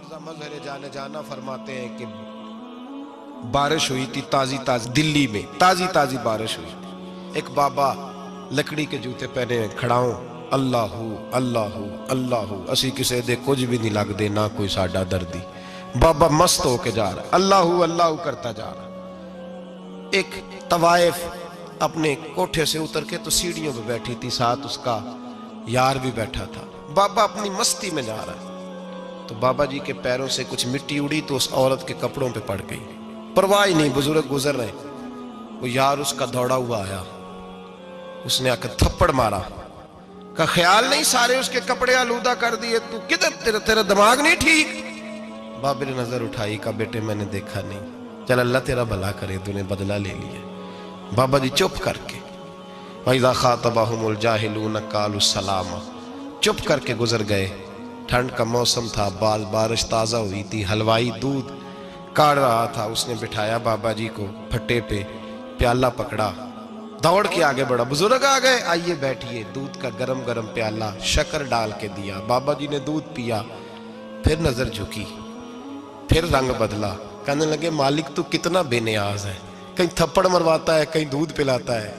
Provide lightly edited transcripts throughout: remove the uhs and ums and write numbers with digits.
مرزا مظہر جانے جانا فرماتے ہیں کہ بارش ہوئی تھی تازی تازی دلی میں، تازی تازی بارش ہوئی تھی۔ ایک بابا لکڑی کے جوتے پہنے کھڑا ہوں، اللہ اللہ اللہ اسی کسے دے کچھ بھی نہیں لگ دے، نہ کوئی ساڈا دردی۔ بابا مست ہو کے جا رہا، اللہ اللہ کرتا جا رہا۔ ایک طوائف اپنے کوٹھے سے اتر کے تو سیڑھیوں پہ بیٹھی تھی، ساتھ اس کا یار بھی بیٹھا تھا۔ بابا اپنی مستی میں جا رہا ہے تو بابا جی کے پیروں سے کچھ مٹی اڑی تو اس عورت کے کپڑوں پہ پڑ گئی، پرواہ نہیں، بزرگ گزر رہے۔ وہ یار اس کا دوڑا ہوا آیا، اس نے آ کے تھپڑ مارا، کا خیال نہیں سارے اس کے کپڑے آلودہ کر دیے، تو کدھر تیرا دماغ نہیں ٹھیک؟ بابا نے نظر اٹھائی، کہا بیٹے میں نے دیکھا نہیں، چل اللہ تیرا بھلا کرے، تو نے بدلہ لے لیا۔ بابا جی چپ کر کے وَإِذَا خَاطَبَهُمُ الْجَاهِلُونَ قَالُوا السَّلَامَ، چپ کر کے گزر گئے۔ ٹھنڈ کا موسم تھا، بارش تازہ ہوئی تھی، حلوائی دودھ کاڑ رہا تھا، اس نے بٹھایا بابا جی کو پھٹے پہ، پیالہ پکڑا، دوڑ کے آگے بڑھا، بزرگ آ گئے، آئیے بیٹھیے، دودھ کا گرم گرم پیالہ شکر ڈال کے دیا۔ بابا جی نے دودھ پیا، پھر نظر جھکی، پھر رنگ بدلا، کہنے لگے مالک تو کتنا بے نیاز ہے، کہیں تھپڑ مرواتا ہے، کہیں دودھ پلاتا ہے،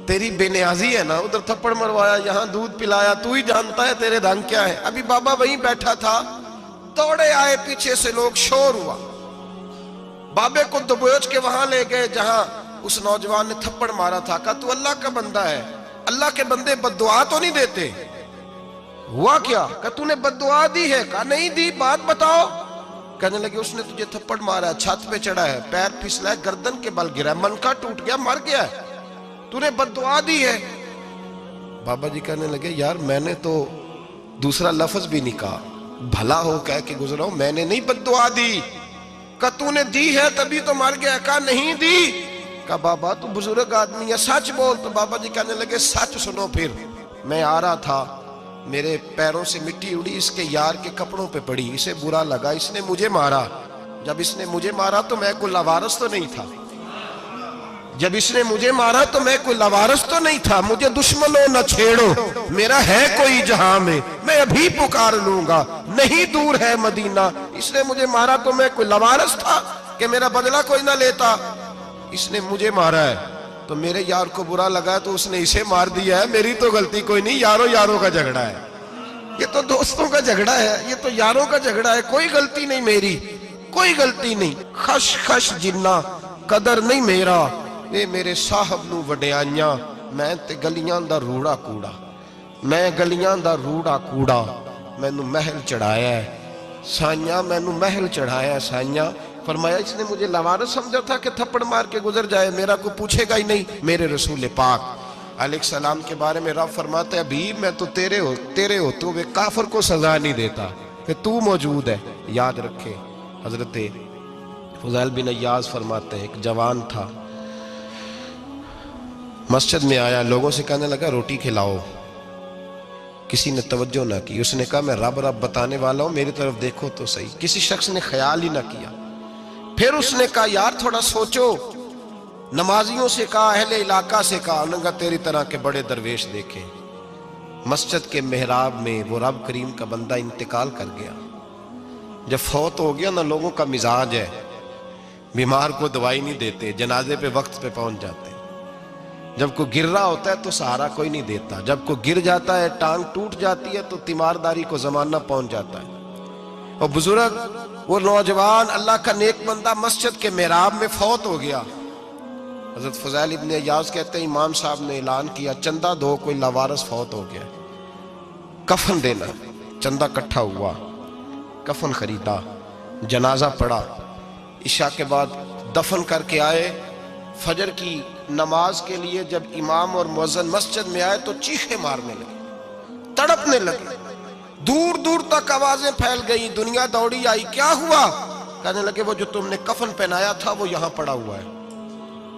تیری بے نیازی ہے نا، ادھر تھپڑ مروایا، یہاں دودھ پلایا، تو ہی جانتا ہے تیرے رنگ کیا ہے۔ ابھی بابا وہیں بیٹھا تھا، دوڑے آئے پیچھے سے لوگ، شور ہوا، بابے کو دبوچ کے وہاں لے گئے جہاں اس نوجوان نے تھپڑ مارا تھا، کہا تو اللہ کا بندہ ہے، اللہ کے بندے بد دعا تو نہیں دیتے؟ ہوا کیا؟ کہا تو نے بد دعا دی ہے؟ کہا نہیں دی، بات بتاؤ۔ کہنے لگے اس نے تجھے تھپڑ مارا ہے، چھت پہ چڑھا ہے، پیر پھسلا ہے، گردن کے بل گرا ہے، منکا ٹوٹ گیا، مر گیا ہے، تو نے بد دعا دی ہے۔ بابا جی کہنے لگے یار میں نے تو دوسرا لفظ بھی نہیں کہا، بھلا ہو کہہ کے گزرا ہوں، میں نے نہیں بد دعا دی۔ کہا تو نے دی ہے تبھی تو مر گیا۔ کہا نہیں دی۔ کہا بابا تو بزرگ آدمی ہے، سچ بول۔ تو بابا جی کہنے لگے سچ سنو، پھر میں آ رہا تھا، میرے پیروں سے مٹی اڑی، اس کے یار کے کپڑوں پہ پڑی، اسے برا لگا، اس نے مجھے مارا۔ جب اس نے مجھے مارا تو میں کوئی لاوارث تو نہیں تھا، جب اس نے مجھے مارا تو میں کوئی لاوارث تو نہیں تھا، مجھے دشمنوں نہ چھیڑو، میرا ہے کوئی جہاں میں ابھی پکار لوں گا، نہیں دور ہے مدینہ۔ اس نے مجھے مارا تو میں کوئی لاوارث تھا کہ میرا بدلہ کوئی نہ لیتا؟ اس نے مجھے مارا ہے تو میرے یار کو برا لگا تو اس نے اسے مار دیا ہے، میری تو غلطی کوئی نہیں، یاروں کا جھگڑا ہے، یہ تو دوستوں کا جھگڑا ہے، یہ تو یاروں کا جھگڑا ہے، کوئی غلطی نہیں میری، کوئی غلطی نہیں۔ خش خش جنہ قدر نہیں میرا، اے میرے صاحب نو وڈیاں، میں تے گلیاں دا روڑا کوڑا، میں گلیاں دا روڑا کوڑا، میں نو محل چڑھایا ہے سائیاں، میں نو محل چڑھایا ہے سائیاں۔ فرمایا اس نے مجھے لاوارث سمجھا تھا کہ تھپڑ مار کے گزر جائے، میرا کو پوچھے گا ہی نہیں۔ میرے رسول پاک علیہ السلام کے بارے میں رب فرماتا ہے ابھی میں تو تیرے ہوتے ہوئے کافر کو سزا نہیں دیتا کہ تو موجود ہے۔ یاد رکھے حضرت فضیل بن عیاض فرماتے ہیں ایک جوان تھا، مسجد میں آیا، لوگوں سے کہنے لگا روٹی کھلاؤ، کسی نے توجہ نہ کی، اس نے کہا میں رب بتانے والا ہوں، میری طرف دیکھو تو صحیح، کسی شخص نے خیال ہی نہ کیا۔ پھر اس نے کہا یار تھوڑا سوچو، نمازیوں سے کہا، اہل علاقہ سے کہا، انہوں نے کہا تیری طرح کے بڑے درویش دیکھیں۔ مسجد کے محراب میں وہ رب کریم کا بندہ انتقال کر گیا۔ جب فوت ہو گیا نا، لوگوں کا مزاج ہے، بیمار کو دوائی نہیں دیتے، جنازے پہ وقت پہ پہنچ جاتے، جب کوئی گر رہا ہوتا ہے تو سہارا کوئی نہیں دیتا، جب کوئی گر جاتا ہے ٹانگ ٹوٹ جاتی ہے تو تیمارداری کو زمانہ پہنچ جاتا ہے۔ اور بزرگ وہ نوجوان اللہ کا نیک بندہ مسجد کے محراب میں فوت ہو گیا۔ حضرت فضیل ابن عیاض کہتے ہیں امام صاحب نے اعلان کیا چندہ دو، کوئی لاوارث فوت ہو گیا، کفن دینا۔ چندہ کٹھا ہوا، کفن خریدا، جنازہ پڑا، عشاء کے بعد دفن کر کے آئے۔ فجر کی نماز کے لیے جب امام اور مؤذن مسجد میں آئے تو چیخیں مارنے لگے، تڑپنے لگے، دور دور تک آوازیں پھیل گئی، دنیا دوڑی آئی، کیا ہوا؟ کہنے لگے وہ جو تم نے کفن پہنایا تھا وہ یہاں پڑا ہوا ہے،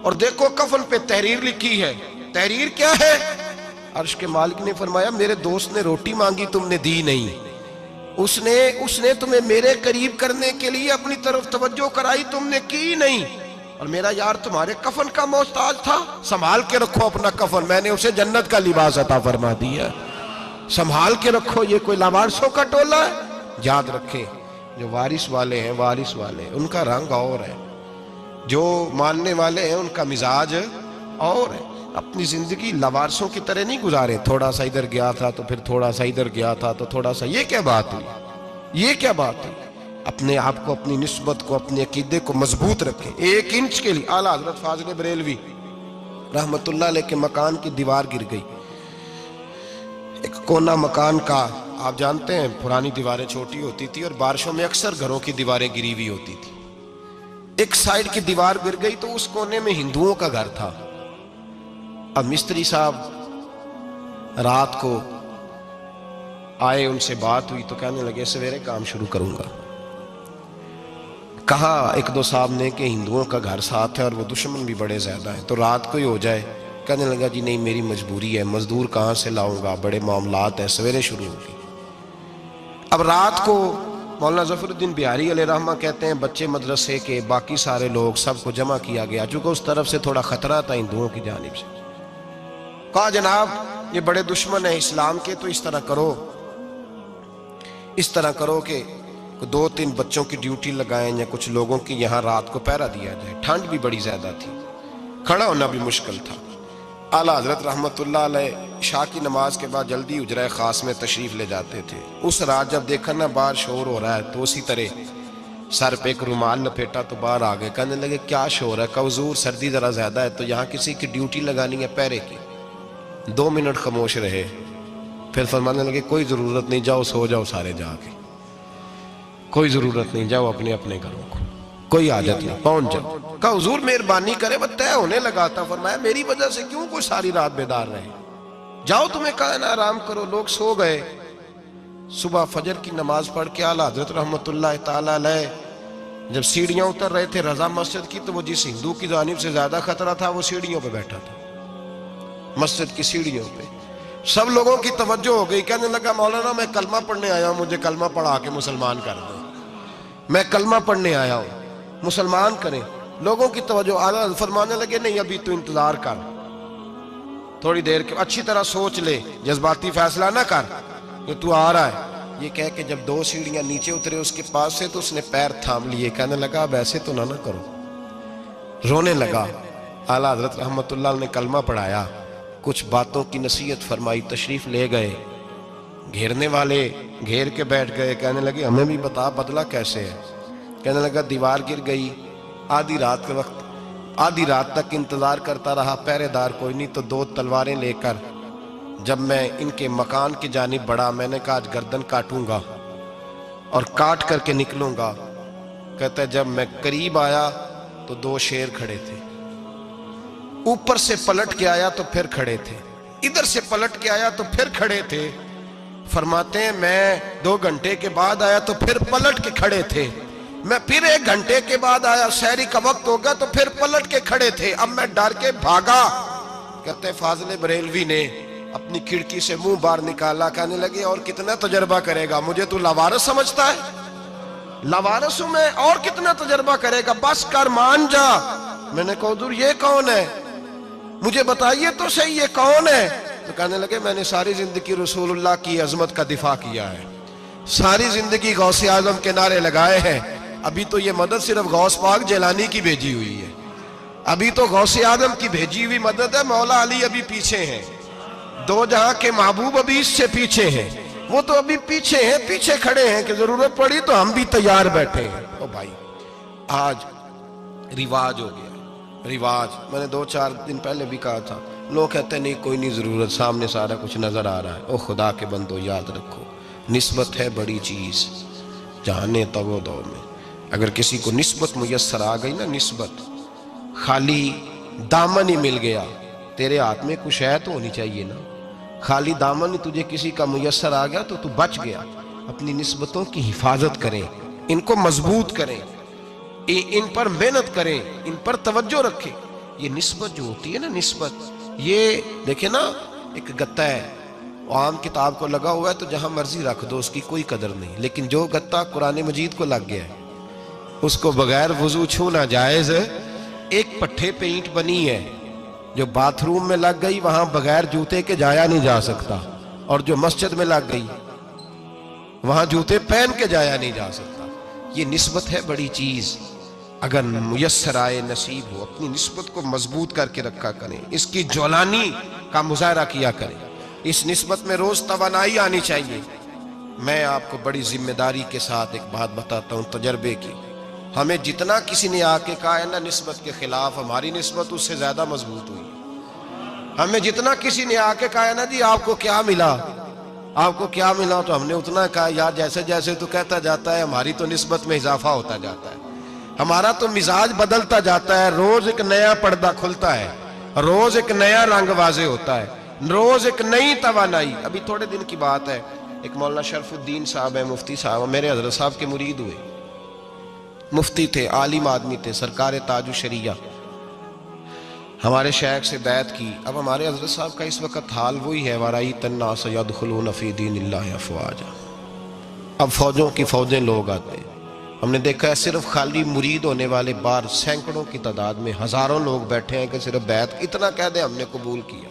اور دیکھو کفن پہ تحریر لکھی ہے۔ تحریر کیا ہے؟ عرش کے مالک نے فرمایا میرے دوست نے روٹی مانگی تم نے دی نہیں، اس نے تمہیں میرے قریب کرنے کے لیے اپنی طرف توجہ کرائی، تم نے کی نہیں، اور میرا یار تمہارے کفن کا محتاج تھا، سنبھال کے رکھو اپنا کفن، میں نے اسے جنت کا لباس عطا فرما دیا، سنبھال کے رکھو، یہ کوئی لاوارثوں کا ٹولہ ہے۔ یاد رکھیں جو وارث والے ہیں، وارث والے ان کا رنگ اور ہے، جو ماننے والے ہیں ان کا مزاج اور ہے۔ اپنی زندگی لوارثوں کی طرح نہیں گزارے، تھوڑا سا ادھر گیا تھا تو پھر تھوڑا سا ادھر گیا تھا تو تھوڑا سا، یہ کیا بات ہوئی، یہ کیا بات ہوئی؟ اپنے آپ کو، اپنی نسبت کو، اپنے عقیدے کو مضبوط رکھیں۔ 1 انچ کے لیے اعلیٰ حضرت فاضل بریلوی رحمت اللہ علیہ کے مکان کی دیوار گر گئی، ایک کونا مکان کا، آپ جانتے ہیں پرانی دیواریں چھوٹی ہوتی تھی اور بارشوں میں اکثر گھروں کی دیواریں گری ہوئی ہوتی تھی، ایک سائیڈ کی دیوار گر گئی تو اس کونے میں ہندوؤں کا گھر تھا۔ اب مستری صاحب رات کو آئے، ان سے بات ہوئی تو کہنے لگے سویرے کام شروع کروں گا۔ کہا 1-2 صاحب نے کہ ہندوؤں کا گھر ساتھ ہے اور وہ دشمن بھی بڑے زیادہ ہیں، تو رات کو ہی ہو جائے۔ کہنے لگا جی نہیں، میری مجبوری ہے، مزدور کہاں سے لاؤں گا، بڑے معاملات ہیں، سویرے شروع ہوگی۔ اب رات کو مولانا ظفر الدین بہاری علیہ رحمہ کہتے ہیں بچے مدرسے کے، باقی سارے لوگ، سب کو جمع کیا گیا، چونکہ اس طرف سے تھوڑا خطرہ تھا ہندوؤں کی جانب سے۔ کہا جناب یہ بڑے دشمن ہیں اسلام کے، تو اس طرح کرو کہ 2-3 بچوں کی ڈیوٹی لگائیں یا کچھ لوگوں کی یہاں رات کو پہرا دیا جائے، ٹھنڈ بھی بڑی زیادہ تھی، کھڑا ہونا بھی مشکل تھا۔ اعلیٰ حضرت رحمت اللہ علیہ عشاء کی نماز کے بعد جلدی حجرہ خاص میں تشریف لے جاتے تھے۔ اس رات جب دیکھا نا باہر شور ہو رہا ہے تو اسی طرح سر پہ ایک رومال لپیٹا تو باہر آ گئے، کہنے لگے کیا شور ہے؟ کہ حضور سردی ذرا زیادہ ہے تو یہاں کسی کی ڈیوٹی لگانی ہے پہرے کی۔ 2 منٹ خاموش رہے، پھر فرمانے لگے کوئی ضرورت نہیں، جاؤ سو جاؤ سارے جا کے، کوئی ضرورت نہیں، جاؤ اپنے اپنے گھروں کو، کوئی حاجت نہیں، پہنچ جاؤ۔ کہا حضور مہربانی کرے، وہ طے ہونے لگا تھا۔ فرمایا میری وجہ سے کیوں کوئی ساری رات بیدار رہے، جاؤ تمہیں کہا نا آرام کرو۔ لوگ سو گئے۔ صبح فجر کی نماز پڑھ کے اعلیٰ حضرت رحمت اللہ تعالیٰ علیہ جب سیڑھیاں اتر رہے تھے رضا مسجد کی، تو وہ جس ہندو کی جانب سے زیادہ خطرہ تھا وہ سیڑھیوں پہ بیٹھا تھا، مسجد کی سیڑھیوں پہ۔ سب لوگوں کی توجہ ہو گئی، کہنے لگا مولانا میں کلمہ پڑھنے آیا ہوں، مجھے کلمہ پڑھا کے مسلمان کر دو، میں کلمہ پڑھنے آیا ہوں، مسلمان کریں۔ لوگوں کی توجہ، اعلیٰ فرمانے لگے نہیں ابھی تو انتظار کر، تھوڑی دیر کے اچھی طرح سوچ لے، جذباتی فیصلہ نہ کر کہ تو آ رہا ہے۔ یہ کہہ کے جب 2 سیڑھیاں نیچے اترے اس کے پاس سے تو اس نے پیر تھام لیے، کہنے لگا اب ایسے تو نہ کرو، رونے لگا۔ اعلیٰ حضرت رحمت اللہ نے کلمہ پڑھایا، کچھ باتوں کی نصیحت فرمائی، تشریف لے گئے۔ گھیرنے والے گھیر کے بیٹھ گئے، کہنے لگے ہمیں بھی بتا بدلہ کیسے ہے۔ کہنے لگا دیوار گر گئی، آدھی رات کے وقت، آدھی رات تک انتظار کرتا رہا، پہرے دار کوئی نہیں، تو 2 تلواریں لے کر جب میں ان کے مکان کی جانب بڑھا، میں نے کہا آج گردن کاٹوں گا اور کاٹ کر کے نکلوں گا۔ کہتا ہے جب میں قریب آیا تو 2 شیر کھڑے تھے، اوپر سے پلٹ کے آیا تو پھر کھڑے تھے، ادھر سے پلٹ کے آیا تو پھر کھڑے تھے۔ فرماتے ہیں میں 2 گھنٹے کے بعد آیا تو پھر پلٹ کے کھڑے تھے، میں پھر 1 گھنٹے کے بعد آیا، سحری کا وقت ہو گیا تو پھر پلٹ کے کھڑے تھے، اب میں ڈر کے بھاگا۔ کہتے ہیں فاضل بریلوی نے اپنی کھڑکی سے منہ باہر نکالا، کہنے لگے اور کتنا تجربہ کرے گا، مجھے تو لاوارث سمجھتا ہے، لاوارث ہوں میں، اور کتنا تجربہ کرے گا، بس کر مان جا۔ میں نے کہا حضور یہ کون ہے، مجھے بتائیے تو صحیح یہ کون ہے۔ تو کہنے لگے میں نے ساری زندگی رسول اللہ کی عظمت کا دفاع کیا ہے، ساری زندگی غوث اعظم کے نعرے لگائے ہیں، ابھی تو یہ مدد صرف غوث پاک جیلانی کی بھیجی ہوئی ہے، ابھی تو غوث اعظم کی بھیجی ہوئی مدد ہے، مولا علی ابھی پیچھے ہیں، 2 جہاں کے محبوب ابھی اس سے پیچھے ہیں، وہ تو ابھی پیچھے ہیں، پیچھے کھڑے ہیں کہ ضرورت پڑی تو ہم بھی تیار بیٹھے ہیں۔ او بھائی آج رواج ہو گیا، رواج، میں نے 2-4 دن پہلے بھی کہا تھا، لوگ کہتے ہیں نہیں کوئی نہیں ضرورت، سامنے سارا کچھ نظر آ رہا ہے۔ او خدا کے بندو یاد رکھو، نسبت ہے بڑی چیز، جانے تو دو میں اگر کسی کو نسبت میسر آ گئی نا، نسبت، خالی دامن ہی مل گیا، تیرے ہاتھ میں کچھ ہے تو ہونی چاہیے نا، خالی دامن ہی تجھے کسی کا میسر آ گیا تو بچ گیا۔ اپنی نسبتوں کی حفاظت کریں، ان کو مضبوط کریں، ان پر محنت کریں، ان پر توجہ رکھیں۔ یہ نسبت جو ہوتی ہے نا، نسبت، یہ دیکھیں نا، ایک گتا ہے عام کتاب کو لگا ہوا ہے تو جہاں مرضی رکھ دو، اس کی کوئی قدر نہیں، لیکن جو گتا قرآن مجید کو لگ گیا ہے اس کو بغیر وضو چھونا جائز ہے۔ ایک پٹھے پہ اینٹ بنی ہے، جو باتھ روم میں لگ گئی وہاں بغیر جوتے کے جایا نہیں جا سکتا، اور جو مسجد میں لگ گئی وہاں جوتے پہن کے جایا نہیں جا سکتا۔ یہ نسبت ہے بڑی چیز، اگر میسر آئے نصیب ہو اپنی نسبت کو مضبوط کر کے رکھا کریں، اس کی جولانی کا مظاہرہ کیا کریں، اس نسبت میں روز توانائی آنی چاہیے۔ میں آپ کو بڑی ذمہ داری کے ساتھ ایک بات بتاتا ہوں تجربے کی، ہمیں جتنا کسی نے آ کے کہا ہے نا نسبت کے خلاف، ہماری نسبت اس سے زیادہ مضبوط ہوئی۔ ہمیں جتنا کسی نے آ کے کہا ہے نا جی آپ کو کیا ملا، آپ کو کیا ملا، تو ہم نے اتنا کہا یار جیسے جیسے تو کہتا جاتا ہے ہماری تو نسبت میں اضافہ ہوتا جاتا ہے، ہمارا تو مزاج بدلتا جاتا ہے، روز ایک نیا پردہ کھلتا ہے، روز ایک نیا رنگ واضح ہوتا ہے، روز ایک نئی توانائی۔ ابھی تھوڑے دن کی بات ہے، ایک مولانا شرف الدین صاحب ہیں، مفتی صاحب، میرے حضرت صاحب کے مرید ہوئے، مفتی تھے، عالم آدمی تھے، سرکار تاج الشریعہ، ہمارے شیخ سے بیعت کی۔ اب ہمارے حضرت صاحب کا اس وقت حال وہی ہے، وَرَأَيْتَ النَّاسَ يَدْخُلُونَ فِي دِينِ اللَّهِ أَفْوَاجًا، اب فوجوں کی فوجیں لوگ آتے ہیں۔ ہم نے دیکھا ہے صرف خالی مرید ہونے والے بار سینکڑوں کی تعداد میں ہزاروں لوگ بیٹھے ہیں کہ صرف بیعت اتنا کہہ دیں ہم نے قبول کیا۔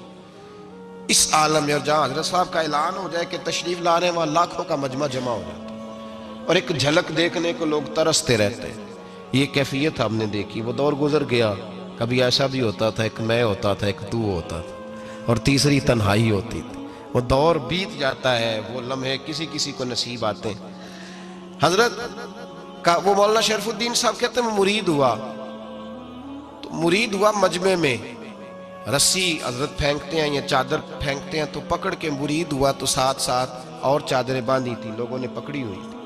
اس عالم میں اور جہاں حضرت صاحب کا اعلان ہو جائے کہ تشریف لا رہے ہیں وہاں لاکھوں کا مجمع جمع ہو جاتا ہے اور ایک جھلک دیکھنے کو لوگ ترستے رہتے ہیں۔ یہ کیفیت ہم نے دیکھی، وہ دور گزر گیا، کبھی ایسا بھی ہوتا تھا ایک میں ہوتا تھا، ایک تو ہوتا تھا، اور تیسری تنہائی ہوتی تھی۔ وہ دور بیت جاتا ہے، وہ لمحے کسی کسی کو نصیب آتے ہیں۔ حضرت کا وہ مولانا شرف الدین صاحب کہتے ہیں مرید ہوا، تو مرید ہوا مجمع میں، رسی حضرت پھینکتے ہیں یا چادر پھینکتے ہیں تو پکڑ کے مرید ہوا، تو ساتھ ساتھ اور چادریں باندھی تھی، لوگوں نے پکڑی ہوئی تھی۔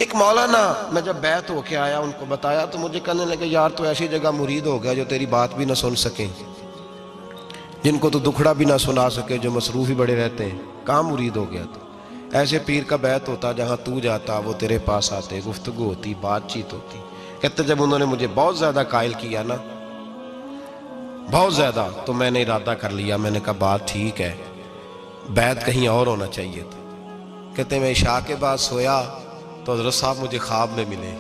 ایک مولانا، میں جب بیعت ہو کے آیا ان کو بتایا تو مجھے کہنے لگے یار تو ایسی جگہ مرید ہو گیا جو تیری بات بھی نہ سن سکیں، جن کو تو دکھڑا بھی نہ سنا سکے، جو مصروف ہی بڑے رہتے ہیں، کہاں مرید ہو گیا تو؟ ایسے پیر کا بیعت ہوتا جہاں تو جاتا وہ تیرے پاس آتے، گفتگو ہوتی، بات چیت ہوتی۔ کہتے جب انہوں نے مجھے بہت زیادہ قائل کیا نا، بہت زیادہ، تو میں نے ارادہ کر لیا، میں نے کہا بات ٹھیک ہے، بیعت کہیں اور ہونا چاہیے تھا۔ کہتے میں عشاء کے بعد سویا تو حضرت صاحب مجھے خواب میں ملے،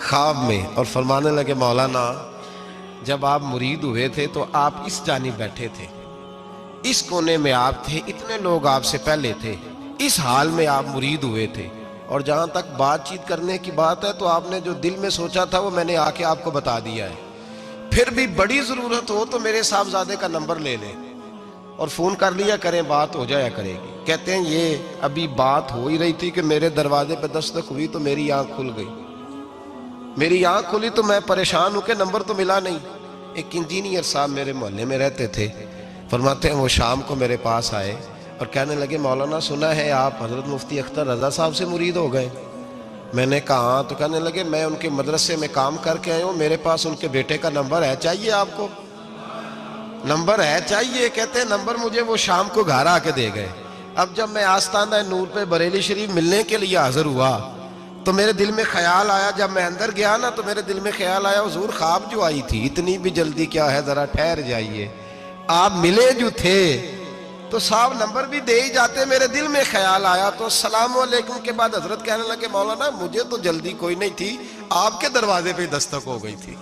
خواب میں، اور فرمانے لگے مولانا جب آپ مرید ہوئے تھے تو آپ اس جانب بیٹھے تھے، اس کونے میں آپ تھے، اتنے لوگ آپ سے پہلے تھے، اس حال میں آپ مرید ہوئے تھے، اور جہاں تک بات چیت کرنے کی بات ہے تو آپ نے جو دل میں سوچا تھا وہ میں نے آ کے آپ کو بتا دیا ہے، پھر بھی بڑی ضرورت ہو تو میرے صاحبزادے کا نمبر لے لیں اور فون کر لیا کریں، بات ہو جایا کرے گی۔ کہتے ہیں یہ ابھی بات ہو ہی رہی تھی کہ میرے دروازے پہ دستک ہوئی تو میری آنکھ کھل گئی، میری آنکھ کھلی تو میں پریشان ہوں کہ نمبر تو ملا نہیں۔ ایک انجینئر صاحب میرے محلے میں رہتے تھے، فرماتے ہیں وہ شام کو میرے پاس آئے اور کہنے لگے مولانا سنا ہے آپ حضرت مفتی اختر رضا صاحب سے مرید ہو گئے؟ میں نے کہا ہاں، تو کہنے لگے میں ان کے مدرسے میں کام کر کے آئے ہوں، میرے پاس ان کے بیٹے کا نمبر ہے، چاہیے آپ کو؟ نمبر ہے چاہیے؟ کہتے ہیں نمبر مجھے وہ شام کو گھر آ کے دے گئے۔ اب جب میں آستانہ نور پہ بریلی شریف ملنے کے لیے حاضر ہوا تو میرے دل میں خیال آیا، جب میں اندر گیا نا تو میرے دل میں خیال آیا حضور خواب جو آئی تھی اتنی بھی جلدی کیا ہے، ذرا ٹھہر جائیے، آپ ملے جو تھے تو صاحب نمبر بھی دے ہی جاتے۔ میرے دل میں خیال آیا تو السلام علیکم کے بعد حضرت کہنے لگے مولانا مجھے تو جلدی کوئی نہیں تھی، آپ کے دروازے پہ دستک ہو گئی تھی،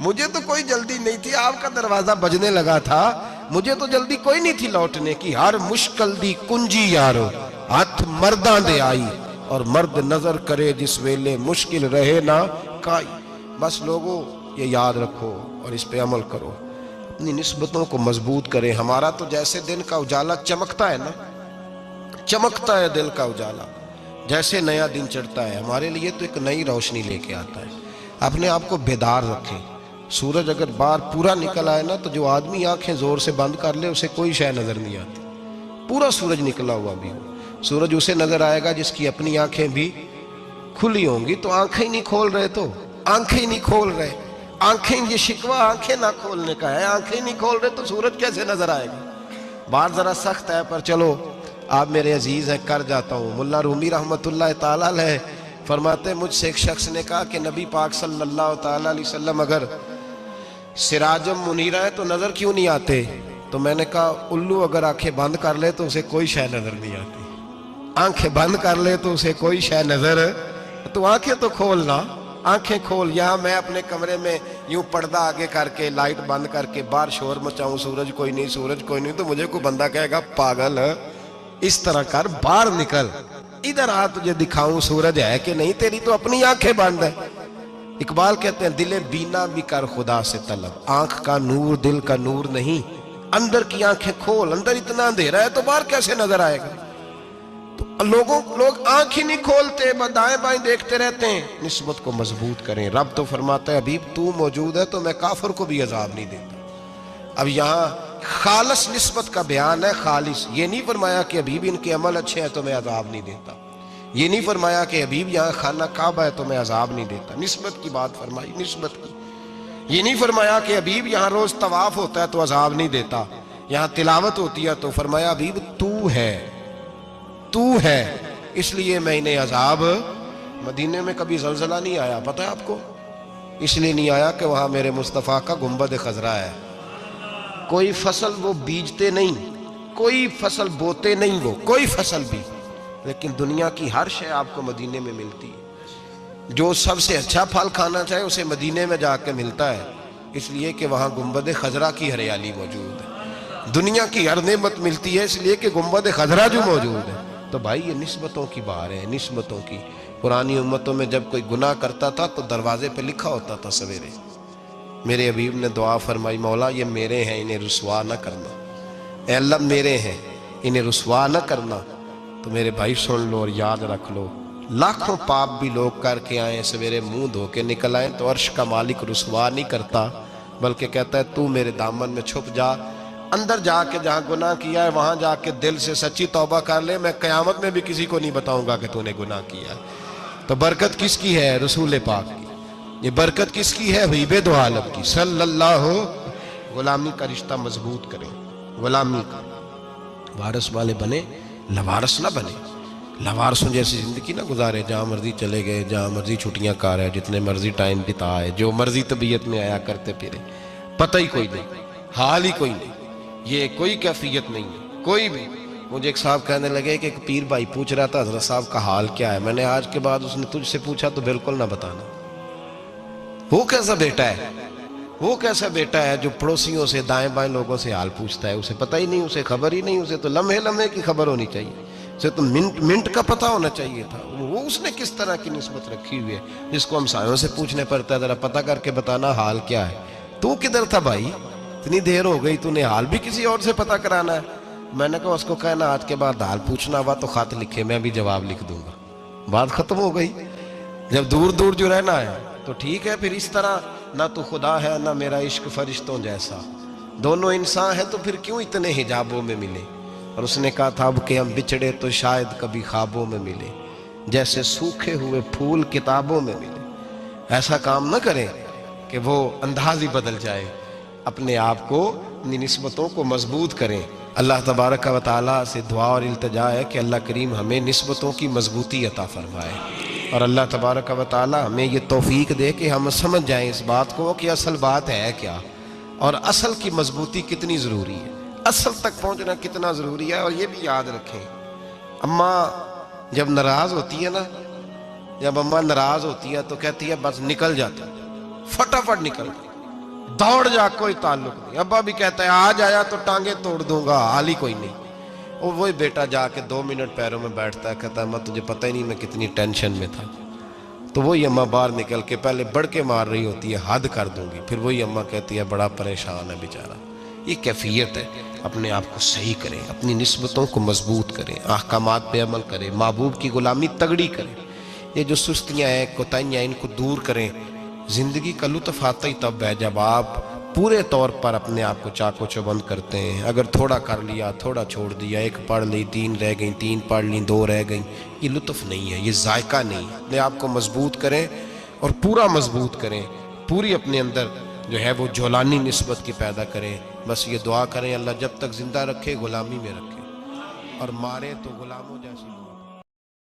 مجھے تو کوئی جلدی نہیں تھی، آپ کا دروازہ بجنے لگا تھا، مجھے تو جلدی کوئی نہیں تھی لوٹنے کی، ہر مشکل دی کنجی یارو ہاتھ مرداں دے آئی، اور مرد نظر کرے جس ویلے مشکل رہے نہ کائی۔ بس لوگوں یہ یاد رکھو اور اس پہ عمل کرو، اپنی نسبتوں کو مضبوط کریں۔ ہمارا تو جیسے دن کا اجالا چمکتا ہے نا، چمکتا ہے دل کا اجالا، جیسے نیا دن چڑھتا ہے ہمارے لیے تو ایک نئی روشنی لے کے آتا ہے۔ اپنے آپ کو بیدار رکھیں۔ سورج اگر باہر پورا نکل آئے نا تو جو آدمی آنکھیں زور سے بند کر لے اسے کوئی شے نظر نہیں آتی، پورا سورج نکلا ہوا بھی ہو، سورج اسے نظر آئے گا جس کی اپنی آنکھیں بھی کھلی ہوں گی۔ تو آنکھیں نہیں کھول رہے، تو آنکھیں نہیں کھول رہے، آنکھیں، یہ شکوہ آنکھیں نہ کھولنے کا ہے، آنکھیں نہیں کھول رہے تو سورج کیسے نظر آئے گا؟ بات ذرا سخت ہے پر چلو آپ میرے عزیز ہیں کر جاتا ہوں۔ ملا رومی رحمت اللہ تعالیٰ علیہ فرماتے مجھ سے ایک شخص نے کہا کہ نبی پاک صلی اللہ تعالیٰ علیہ وسلم اگر سراجم منیرہ ہے تو نظر کیوں نہیں آتے؟ تو میں نے کہا الو اگر آنکھیں بند کر لے تو اسے کوئی شے نظر نہیں آتی، آنکھیں بند کر لے تو اسے کوئی شے نظر، تو آنکھیں تو کھولنا، آنکھیں کھول۔ یہاں میں اپنے کمرے میں یوں پردہ آگے کر کے لائٹ بند کر کے باہر شور مچاؤں، سورج کوئی نہیں، سورج کوئی نہیں، تو مجھے کوئی بندہ کہے گا پاگل اس طرح کر، باہر نکل، ادھر آ تجھے دکھاؤں سورج ہے کہ نہیں، تیری تو اپنی آنکھیں بند ہے۔ اقبال کہتے ہیں دل بینا بھی کر خدا سے طلب، آنکھ کا نور دل کا نور نہیں، اندر کی آنکھیں کھول، اندر اتنا اندھیرا ہے تو باہر کیسے نظر آئے گا؟ تو لوگ آنکھ ہی نہیں کھولتے، دائیں بائیں دیکھتے رہتے ہیں۔ نسبت کو مضبوط کریں۔ رب تو فرماتا ہے حبیب تو موجود ہے تو میں کافر کو بھی عذاب نہیں دیتا۔ اب یہاں خالص نسبت کا بیان ہے، خالص، یہ نہیں فرمایا کہ حبیب ان کے عمل اچھے ہیں تو میں عذاب نہیں دیتا، یہ نہیں فرمایا کہ حبیب یہاں خانہ کعبہ ہے تو میں عذاب نہیں دیتا، نسبت کی بات فرمائی، نسبت کی۔ یہ نہیں فرمایا کہ حبیب یہاں روز طواف ہوتا ہے تو عذاب نہیں دیتا، یہاں تلاوت ہوتی ہے تو فرمایا حبیب تو ہے اس لیے میں انہیں عذاب۔ مدینے میں کبھی زلزلہ نہیں آیا، پتہ ہے آپ کو؟ اس لیے نہیں آیا کہ وہاں میرے مصطفیٰ کا گنبد خضرا ہے۔ کوئی فصل وہ بیجتے نہیں، کوئی فصل بوتے نہیں، وہ کوئی فصل بھی، لیکن دنیا کی ہر شے آپ کو مدینے میں ملتی ہے۔ جو سب سے اچھا پھل کھانا چاہے اسے مدینے میں جا کے ملتا ہے، اس لیے کہ وہاں گنبد خضرا کی ہریالی موجود ہے۔ دنیا کی ہر نعمت ملتی ہے اس لیے کہ گنبد خضرا جو موجود ہے۔ تو بھائی یہ نسبتوں کی بار ہے، نسبتوں کی۔ پرانی امتوں میں جب کوئی گناہ کرتا تھا تو دروازے پہ لکھا ہوتا تھا سویرے، میرے حبیب نے دعا فرمائی مولا یہ میرے ہیں انہیں رسوا نہ کرنا، اے اللہ میرے ہیں انہیں رسوا نہ کرنا۔ تو میرے بھائی سن لو اور یاد رکھ لو، لاکھوں پاپ بھی لوگ کر کے آئیں، سویرے منہ دھو کے نکل آئیں تو عرش کا مالک رسوا نہیں کرتا، بلکہ کہتا ہے تو میرے دامن میں چھپ جا، اندر جا کے جہاں گناہ کیا ہے وہاں جا کے دل سے سچی توبہ کر لے، میں قیامت میں بھی کسی کو نہیں بتاؤں گا کہ تو نے گناہ کیا ہے۔ تو برکت کس کی ہے؟ رسول پاک کی۔ یہ برکت کس کی ہے؟ حبیب دو عالم کی صلی اللہ۔ غلامی کا رشتہ مضبوط کریں، غلامی کا وارث والے بنے، لوارث نہ بنے، لوارثوں جیسی زندگی نہ گزارے، جہاں مرضی چلے گئے، جہاں مرضی چھٹیاں کار ہے، جتنے مرضی ٹائم بتائے، جو مرضی طبیعت میں آیا کرتے پھرے، پتہ ہی کوئی نہیں، حال ہی کوئی نہیں، یہ کوئی کیفیت نہیں ہے کوئی بھی۔ مجھے ایک صاحب کہنے لگے کہ ایک پیر بھائی پوچھ رہا تھا حضرت صاحب کا حال کیا ہے، میں نے آج کے بعد اس نے تجھ سے پوچھا تو بالکل نہ بتانا۔ وہ کیسا بیٹا ہے، وہ کیسا بیٹا ہے جو پڑوسیوں سے دائیں بائیں لوگوں سے حال پوچھتا ہے، اسے پتہ ہی نہیں، اسے خبر ہی نہیں، اسے تو لمحے لمحے کی خبر ہونی چاہیے، اسے تو منٹ منٹ کا پتہ ہونا چاہیے تھا۔ وہ اس نے کس طرح کی نسبت رکھی ہوئی ہے جس کو ہم سایوں سے پوچھنے پڑتا ہے ذرا پتہ کر کے بتانا حال کیا ہے۔ تو کدھر تھا بھائی، اتنی دیر ہو گئی، تو نے حال بھی کسی اور سے پتہ کرانا ہے؟ میں نے کہا اس کو کہنا آج کے بعد حال پوچھنا ہوا تو خط لکھے، میں بھی جواب لکھ دوں گا، بات ختم ہو گئی۔ جب دور دور جو رہنا ہے تو ٹھیک ہے، پھر اس طرح نہ تو خدا ہے نہ میرا عشق فرشتوں جیسا، دونوں انسان ہیں تو پھر کیوں اتنے حجابوں میں ملے؟ اور اس نے کہا تھا اب کہ ہم بچھڑے تو شاید کبھی خوابوں میں ملے، جیسے سوکھے ہوئے پھول کتابوں میں ملے۔ ایسا کام نہ کریں کہ وہ انداز ہی بدل جائے، اپنے آپ کو، اپنی نسبتوں کو مضبوط کریں۔ اللہ تبارک و تعالیٰ سے دعا اور التجا ہے کہ اللہ کریم ہمیں نسبتوں کی مضبوطی عطا فرمائے، اور اللہ تبارک و تعالیٰ ہمیں یہ توفیق دے کہ ہم سمجھ جائیں اس بات کو کہ اصل بات ہے کیا، اور اصل کی مضبوطی کتنی ضروری ہے، اصل تک پہنچنا کتنا ضروری ہے۔ اور یہ بھی یاد رکھیں، اماں جب ناراض ہوتی ہے نا، جب اماں ناراض ہوتی ہے تو کہتی ہے بس نکل جاتا، فٹافٹ نکل جاتا، دوڑ جا، کوئی تعلق نہیں۔ ابا بھی کہتا ہے آج آیا تو ٹانگیں توڑ دوں گا، حال ہی کوئی نہیں۔ اور وہی بیٹا جا کے 2 منٹ پیروں میں بیٹھتا ہے، کہتا ہے اماں تجھے پتہ ہی نہیں میں کتنی ٹینشن میں تھا۔ تو وہی اماں باہر نکل کے پہلے بڑھ کے مار رہی ہوتی ہے حد کر دوں گی، پھر وہی اماں کہتی ہے بڑا پریشان ہے بیچارہ۔ یہ کیفیت ہے، اپنے آپ کو صحیح کریں، اپنی نسبتوں کو مضبوط کریں، احکامات پہ عمل کریں، محبوب کی غلامی تگڑی کریں۔ یہ جو سستیاں ہیں، کوتاہیاں، ان کو دور کریں۔ زندگی کا لطف آتا ہی تب ہے جب آپ پورے طور پر اپنے آپ کو چاق و چوبند کرتے ہیں۔ اگر تھوڑا کر لیا، تھوڑا چھوڑ دیا، 1 پڑھ لی، 3 رہ گئیں، 3 پڑھ لیں، 2 رہ گئیں، یہ لطف نہیں ہے، یہ ذائقہ نہیں ہے۔ اپنے آپ کو مضبوط کریں اور پورا مضبوط کریں، پوری اپنے اندر جو ہے وہ جولانی نسبت کی پیدا کریں۔ بس یہ دعا کریں اللہ جب تک زندہ رکھے غلامی میں رکھے، اور مارے تو غلاموں جیسی